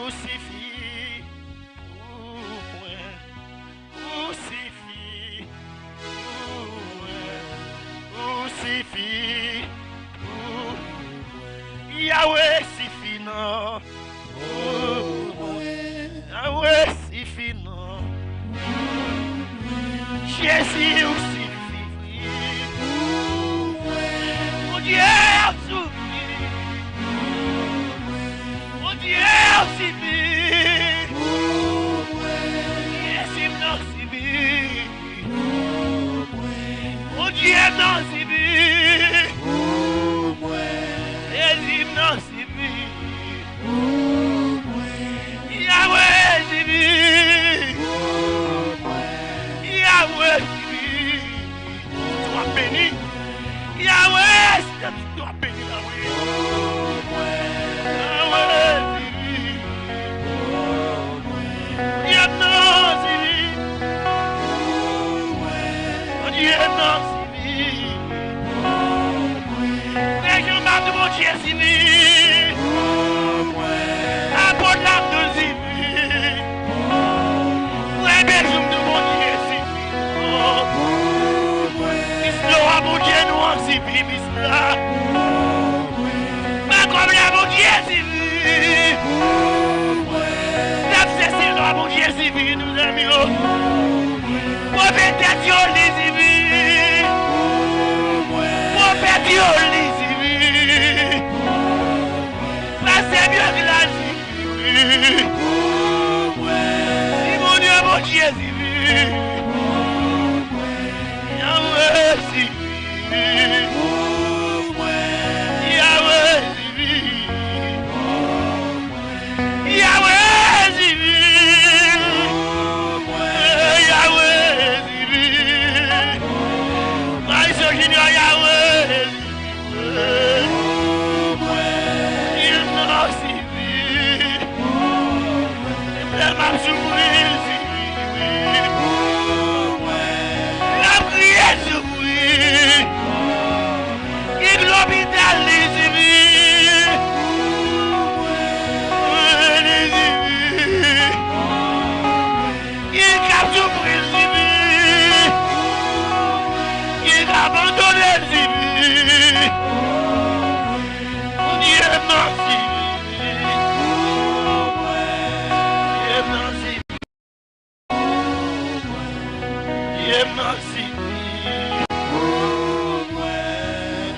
crucifix, crucifix, crucifix, Yahweh suffit non, Yahweh suffit non, Jésus suffit, mon Dieu suffit, mon Dieu suffit, Jésus non suffit, mon Dieu non suffit, Jésus non suffit, Yahweh suffit, Yahweh suffit, sois béni, Yahweh, sois béni, Yahweh, Yahweh suffit, Dieu non suffit, Dieu non suffit, les gens de mon Dieu suffit, apporte la de suffit, les besoins de mon Dieu suffit, Isla, mon Dieu nous en suffit, Isla, pas comme la mon Dieu suffit, l'abscesse de mon Dieu suffit, nous amis, prophétation les suffit, prophétation les suffit, là c'est mieux que la suffit, si mon Dieu suffit, Yahweh suffit, Yahweh suffit, Yahweh suffit, Yahweh suffit, Maïs Junior Yahweh suffit, il n'en suffit, la marche la prière s'ouvrit, il l'hôpital les suffit, il cap souffrir suffit, il abandonne le suffit, Dieu m'en suffit, Dieu m'en suffit, Dieu m'en suffit,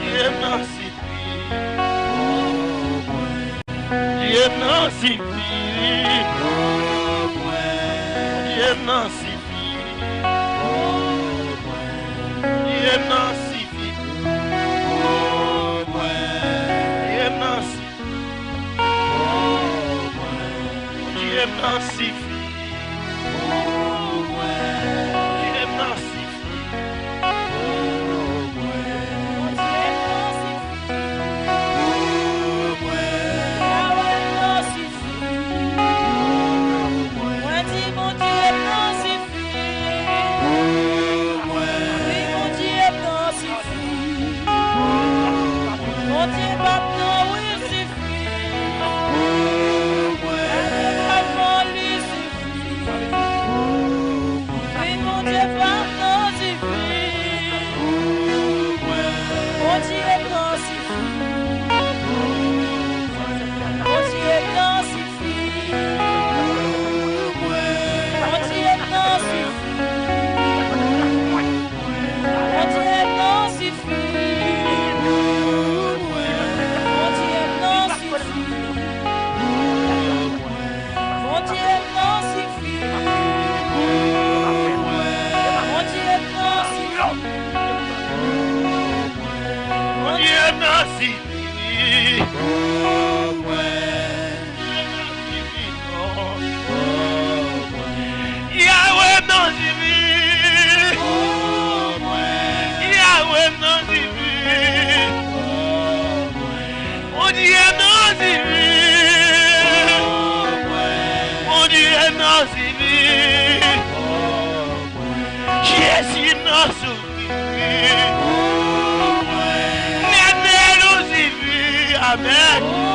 Dieu m'en suffit, Dieu m'en suffit, Dieu m'en suffit, Dieu m'en suffit, Dieu m'en suffit, Dieu m'en suffit, Dieu m'en suffit. Jésus nous souvient. Amen.